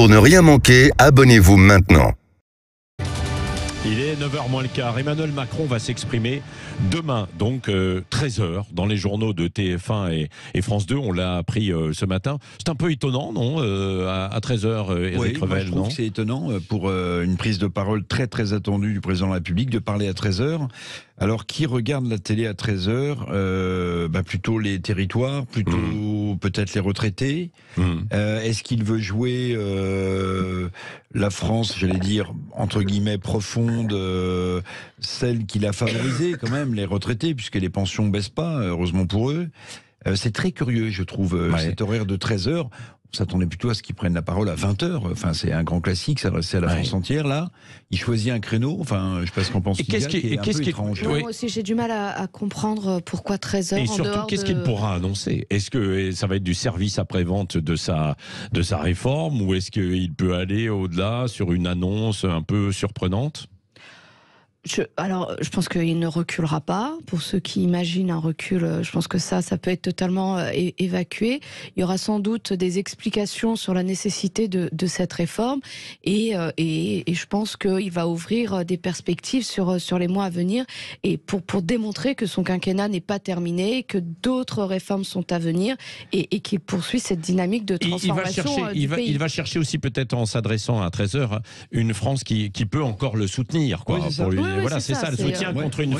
Pour ne rien manquer, abonnez-vous maintenant. Il est 9h moins le quart. Emmanuel Macron va s'exprimer demain, donc 13h, dans les journaux de TF1 et France 2. On l'a appris ce matin. C'est un peu étonnant, non à 13h, Éric Revel, je trouve que c'est étonnant pour une prise de parole très très attendue du président de la République de parler à 13h. Alors, qui regarde la télé à 13h plutôt les territoires, plutôt peut-être les retraités. Est-ce qu'il veut jouer la France, j'allais dire, entre guillemets, profonde, celle qu'il a favorisée quand même, les retraités, puisque les pensions ne baissent pas, heureusement pour eux. C'est très curieux, je trouve, cet horaire de 13h. On s'attendait plutôt à ce qu'ils prennent la parole à 20h. Enfin, c'est un grand classique, s'adresser à la France entière. Là, il choisit un créneau. Enfin, je sais pas ce qu'on pense. Qu'est-ce qui est un peu étrange. Moi aussi, j'ai du mal à comprendre pourquoi 13h. Et surtout, qu'est-ce qu'il pourra annoncer? Est-ce que ça va être du service après-vente de sa réforme, ou est-ce qu'il peut aller au-delà sur une annonce un peu surprenante? Je pense qu'il ne reculera pas. Pour ceux qui imaginent un recul, je pense que ça peut être totalement évacué. Il y aura sans doute des explications sur la nécessité de cette réforme, et je pense qu'il va ouvrir des perspectives sur les mois à venir, et pour démontrer que son quinquennat n'est pas terminé, que d'autres réformes sont à venir, et qu'il poursuit cette dynamique de transformation du pays. Il va chercher aussi, peut-être en s'adressant à 13h, une France qui peut encore le soutenir, quoi, pour lui. Voilà, c'est ça, le soutien contre une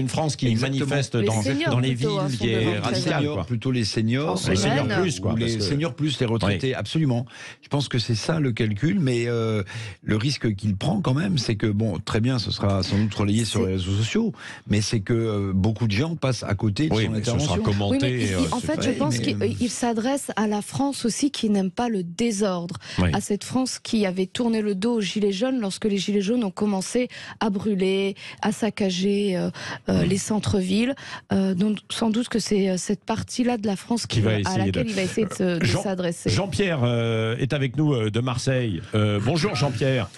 France qui manifeste dans les villes, qui est radicale. Plutôt les seniors. Les seniors plus, quoi. Les seniors plus, les retraités, absolument. Je pense que c'est ça le calcul, mais le risque qu'il prend quand même, c'est que, bon, très bien, ce sera sans doute relayé sur les réseaux sociaux, mais c'est que beaucoup de gens passent à côté de son intervention. Ce sera commenté. En fait, je pense qu'il s'adresse à la France aussi qui n'aime pas le désordre, à cette France qui avait tourné le dos aux Gilets jaunes lorsque les Gilets jaunes ont commencé à brûler, à saccager les centres-villes. Donc sans doute que c'est cette partie-là de la France à laquelle il va essayer de s'adresser. Jean-Pierre est avec nous de Marseille. Bonjour Jean-Pierre.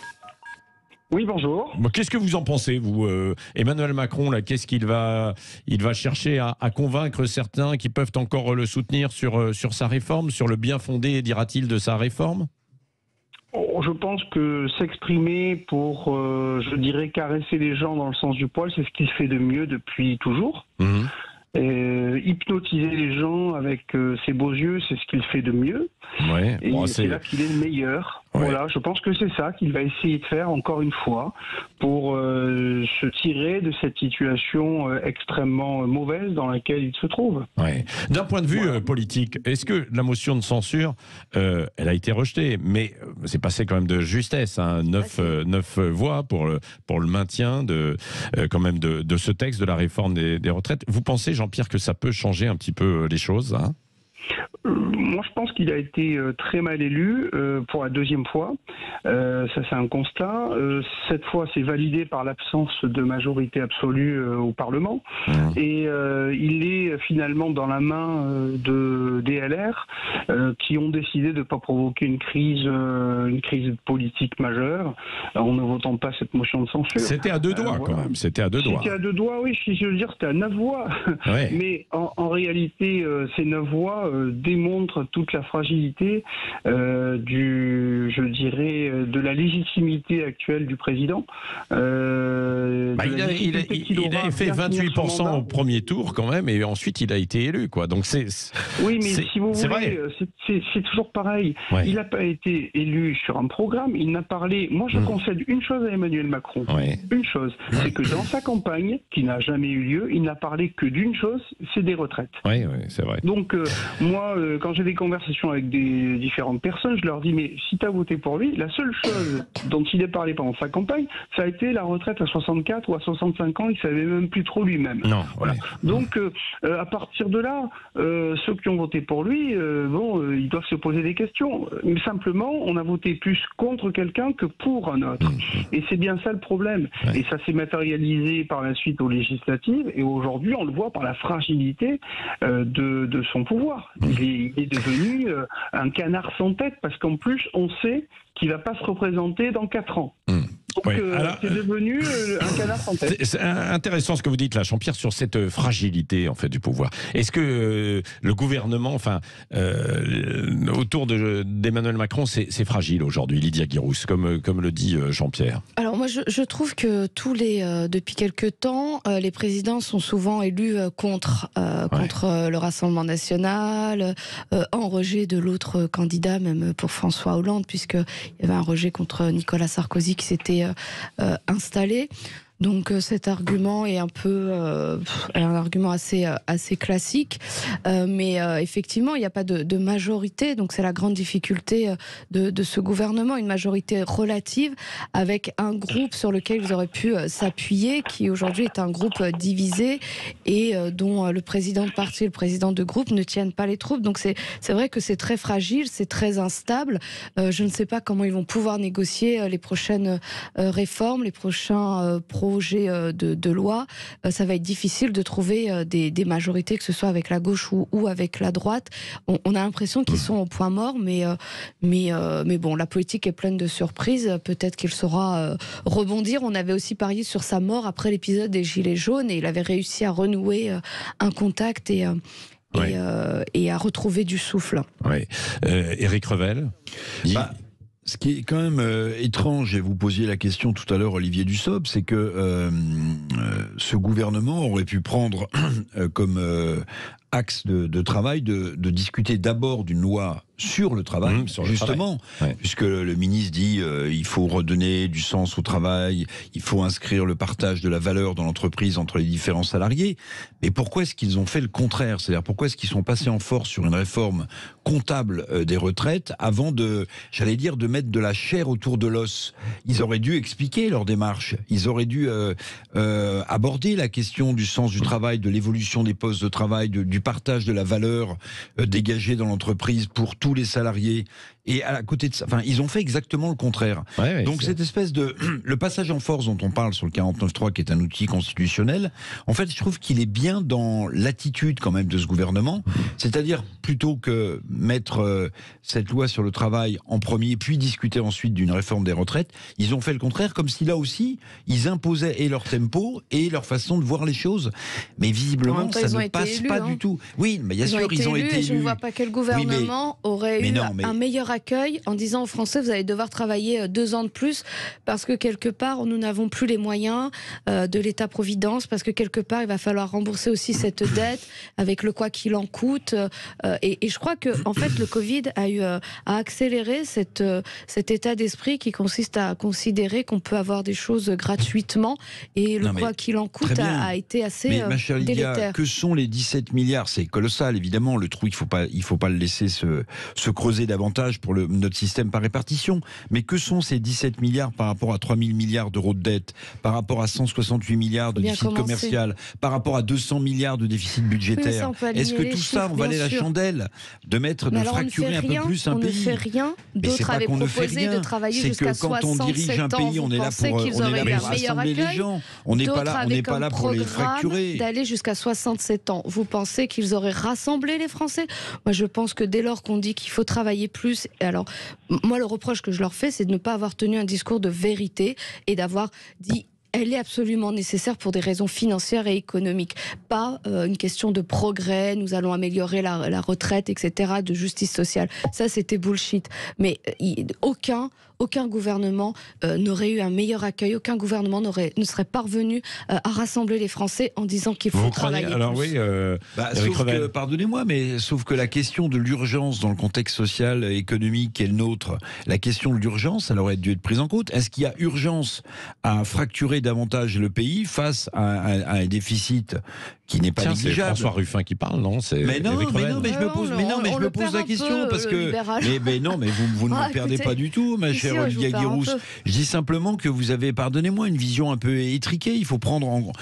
Oui, bonjour. Qu'est-ce que vous en pensez, vous, Emmanuel Macron, là, qu'est-ce qu'il va chercher à convaincre certains qui peuvent encore le soutenir sur sa réforme, sur le bien fondé, dira-t-il, de sa réforme? Je pense que s'exprimer pour, je dirais, caresser les gens dans le sens du poil, c'est ce qu'il fait de mieux depuis toujours. Hypnotiser les gens avec ses beaux yeux, c'est ce qu'il fait de mieux. Et c'est là qu'il est le meilleur. Voilà, je pense que c'est ça qu'il va essayer de faire encore une fois pour se tirer de cette situation extrêmement mauvaise dans laquelle il se trouve. D'un point de vue politique, est-ce que la motion de censure, elle a été rejetée, mais c'est passé quand même de justesse, 9 voix pour le maintien quand même de ce texte de la réforme des retraites. Vous pensez, Jean-Pierre, que ça peut changer un petit peu les choses, hein? Moi, je pense qu'il a été très mal élu pour la deuxième fois. Ça, c'est un constat. Cette fois, c'est validé par l'absence de majorité absolue au Parlement. Et il est finalement dans la main des LR qui ont décidé de ne pas provoquer une crise politique majeure en ne votant pas cette motion de censure. C'était à deux doigts, quand même. C'était à deux doigts. C'était à deux doigts, oui. Je veux dire, c'était à 9 voix. Mais en réalité, ces 9 voix démontre toute la fragilité de la légitimité actuelle du président. Il a fait 28% au premier tour quand même, et ensuite il a été élu, quoi. Donc oui, mais si vous voulez, c'est toujours pareil. Il n'a pas été élu sur un programme. Il n'a parlé. Moi, je concède une chose à Emmanuel Macron. Une chose, c'est que dans sa campagne, qui n'a jamais eu lieu, il n'a parlé que d'une chose, c'est des retraites. Oui, c'est vrai. Donc moi, quand j'ai des conversations avec des différentes personnes, je leur dis, mais si tu as voté pour lui, la seule chose dont il est parlé pendant sa campagne, ça a été la retraite à 64 ou à 65 ans, il ne savait même plus trop lui-même. Voilà. Donc, à partir de là, ceux qui ont voté pour lui, ils doivent se poser des questions. Mais simplement, on a voté plus contre quelqu'un que pour un autre. Et c'est bien ça le problème. Et ça s'est matérialisé par la suite aux législatives, et aujourd'hui, on le voit par la fragilité de son pouvoir. Il est devenu un canard sans tête, parce qu'en plus, on sait qu'il ne va pas se représenter dans 4 ans. Donc Oui, alors, c'est devenu un canard sans tête. C'est intéressant ce que vous dites là, Jean-Pierre, sur cette fragilité en fait du pouvoir. Est-ce que le gouvernement, autour d'Emmanuel Macron, c'est fragile aujourd'hui, Lydia Guirousse, comme le dit Jean-Pierre? Alors moi, je trouve que depuis quelque temps, les présidents sont souvent élus contre le Rassemblement national, en rejet de l'autre candidat, même pour François Hollande, puisqu'il y avait un rejet contre Nicolas Sarkozy qui s'était installé. Donc cet argument est un argument assez classique, mais effectivement il n'y a pas de majorité, donc c'est la grande difficulté de ce gouvernement, une majorité relative avec un groupe sur lequel ils auraient pu s'appuyer, qui aujourd'hui est un groupe divisé et dont le président de parti et le président de groupe ne tiennent pas les troupes. Donc c'est vrai que c'est très fragile, c'est très instable. Je ne sais pas comment ils vont pouvoir négocier les prochaines réformes, les prochains projets de loi. Ça va être difficile de trouver des majorités, que ce soit avec la gauche ou avec la droite. On a l'impression qu'ils sont au point mort, mais bon, la politique est pleine de surprises. Peut-être qu'il saura rebondir. On avait aussi parié sur sa mort après l'épisode des Gilets jaunes et il avait réussi à renouer un contact et à retrouver du souffle. Oui. Éric Revel. Ce qui est quand même étrange, et vous posiez la question tout à l'heure, Olivier Dussopt, c'est que ce gouvernement aurait pu prendre comme axe de travail de discuter d'abord d'une loi sur le travail, justement, puisque le ministre dit il faut redonner du sens au travail, il faut inscrire le partage de la valeur dans l'entreprise entre les différents salariés. Mais pourquoi est-ce qu'ils ont fait le contraire? C'est-à-dire pourquoi est-ce qu'ils sont passés en force sur une réforme comptable des retraites avant de mettre de la chair autour de l'os? Ils auraient dû expliquer leur démarche, ils auraient dû aborder la question du sens du travail, de l'évolution des postes de travail, du partage de la valeur dégagée dans l'entreprise pour tous les salariés. Et à côté de ça, ils ont fait exactement le contraire. Donc cette espèce le passage en force dont on parle sur le 49.3, qui est un outil constitutionnel, en fait, je trouve qu'il est bien dans l'attitude quand même de ce gouvernement. C'est-à-dire, plutôt que mettre cette loi sur le travail en premier, puis discuter ensuite d'une réforme des retraites, ils ont fait le contraire, comme si là aussi, ils imposaient et leur tempo et leur façon de voir les choses. Mais visiblement, ça ne passe pas du tout. Oui, mais bien sûr, ils ont été élus. Je ne vois pas quel gouvernement aurait eu un meilleur accueil en disant aux Français, vous allez devoir travailler 2 ans de plus parce que quelque part nous n'avons plus les moyens de l'État-providence, parce que quelque part il va falloir rembourser aussi cette dette avec le quoi qu'il en coûte, et je crois que en fait le Covid a accéléré cet état d'esprit qui consiste à considérer qu'on peut avoir des choses gratuitement, et le quoi qu'il en coûte a été assez ma chère Lydia, délétère. que sont les 17 milliards? C'est colossal évidemment, le trou il faut pas le laisser se creuser davantage pour notre système par répartition. Mais que sont ces 17 milliards par rapport à 3 000 milliards d'euros de dette, par rapport à 168 milliards de déficit commercial, par rapport à 200 milliards de déficit budgétaire? Est-ce que tout ça, on valait la chandelle de fracturer un peu plus un pays? On ne fait rien. D'autres avaient proposé de travailler jusqu'à 67 ans. Quand on dirige un pays, on est là pour rassembler les gens. On n'est pas là pour les fracturer. D'aller jusqu'à 67 ans. Vous pensez qu'ils auraient rassemblé les Français? Moi, je pense que dès lors qu'on dit qu'il faut travailler plus, alors moi le reproche que je leur fais, c'est de ne pas avoir tenu un discours de vérité et d'avoir dit elle est absolument nécessaire pour des raisons financières et économiques. Pas une question de progrès, nous allons améliorer la retraite, etc., de justice sociale. Ça, c'était bullshit. Mais aucun gouvernement n'aurait eu un meilleur accueil, aucun gouvernement ne serait parvenu à rassembler les Français en disant qu'il faut travailler plus. Alors oui, pardonnez-moi, mais sauf que la question de l'urgence dans le contexte social et économique qui est le nôtre, la question de l'urgence, elle aurait dû être prise en compte. Est-ce qu'il y a urgence à fracturer davantage le pays face à un déficit qui n'est pas négligeable? C'est François Ruffin qui parle, non? Mais je me pose la question parce que vous ne me perdez pas du tout, ma chère Lydia Guirousse. Je dis simplement que vous avez, pardonnez-moi, une vision un peu étriquée. Il faut prendre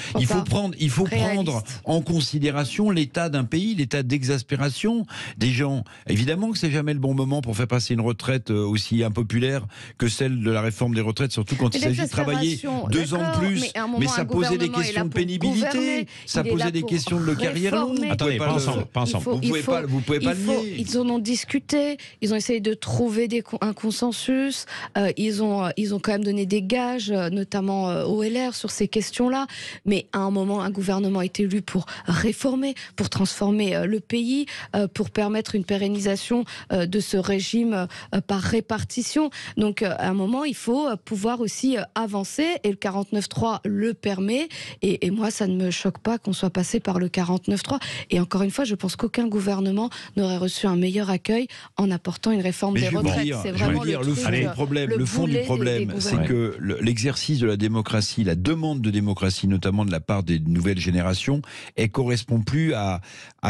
en considération l'état d'un pays, l'état d'exaspération des gens. Évidemment que c'est jamais le bon moment pour faire passer une retraite aussi impopulaire que celle de la réforme des retraites, surtout quand il s'agit de travailler 2 ans de plus. Mais ça posait des questions de pénibilité. Ça posait des pour questions de carrière longue. réformer. Attendez, pas ensemble. Vous pouvez pas le nier. Ils en ont discuté, ils ont essayé de trouver un consensus, ils ont quand même donné des gages, notamment au LR, sur ces questions-là. Mais à un moment, un gouvernement est élu pour réformer, pour transformer le pays, pour permettre une pérennisation de ce régime par répartition. Donc, à un moment, il faut pouvoir aussi avancer, et le 49.3 le permet. Et moi, ça ne me choque pas qu'on soit passé par le 49.3. Et encore une fois, je pense qu'aucun gouvernement n'aurait reçu un meilleur accueil en apportant une réforme des retraites. C'est vraiment le fond du problème, c'est que l'exercice de la démocratie, la demande de démocratie, notamment de la part des nouvelles générations, elle correspond plus à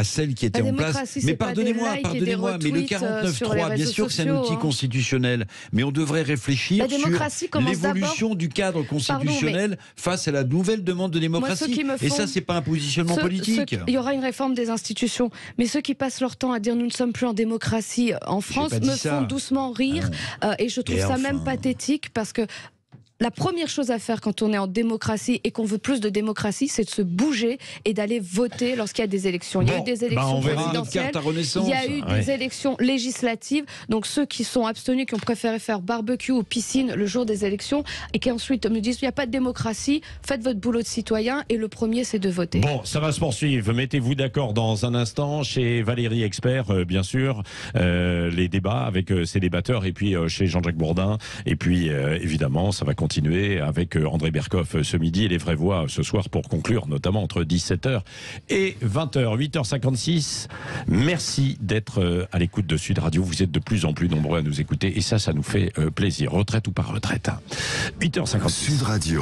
celle qui était en place. Mais pardonnez-moi, mais le 49.3, bien sûr que c'est un outil constitutionnel, mais on devrait réfléchir sur l'évolution du cadre constitutionnel face à la nouvelle demande de démocratie. Et ça, c'est pas un positionnement politique. Il y aura une réforme des institutions, mais ceux qui passent leur temps à dire nous ne sommes plus en démocratie en France me font doucement rire, et je trouve ça même pathétique, parce que la première chose à faire quand on est en démocratie et qu'on veut plus de démocratie, c'est de se bouger et d'aller voter lorsqu'il y a des élections. Il y a eu des élections présidentielles, il y a eu des élections législatives. Donc ceux qui sont abstenus, qui ont préféré faire barbecue ou piscine le jour des élections et qui ensuite me disent il n'y a pas de démocratie, faites votre boulot de citoyen, et le premier c'est de voter. Bon, ça va se poursuivre. Mettez-vous d'accord dans un instant chez Valérie Expert, bien sûr, les débats avec ses débatteurs, et puis chez Jean-Jacques Bourdin, et puis évidemment ça va continuer avec André Berkoff ce midi, et les vraies voix ce soir pour conclure, notamment entre 17h et 20h. 8h56, merci d'être à l'écoute de Sud Radio. Vous êtes de plus en plus nombreux à nous écouter, et ça nous fait plaisir. Retraite ou pas retraite. 8h56. Sud Radio.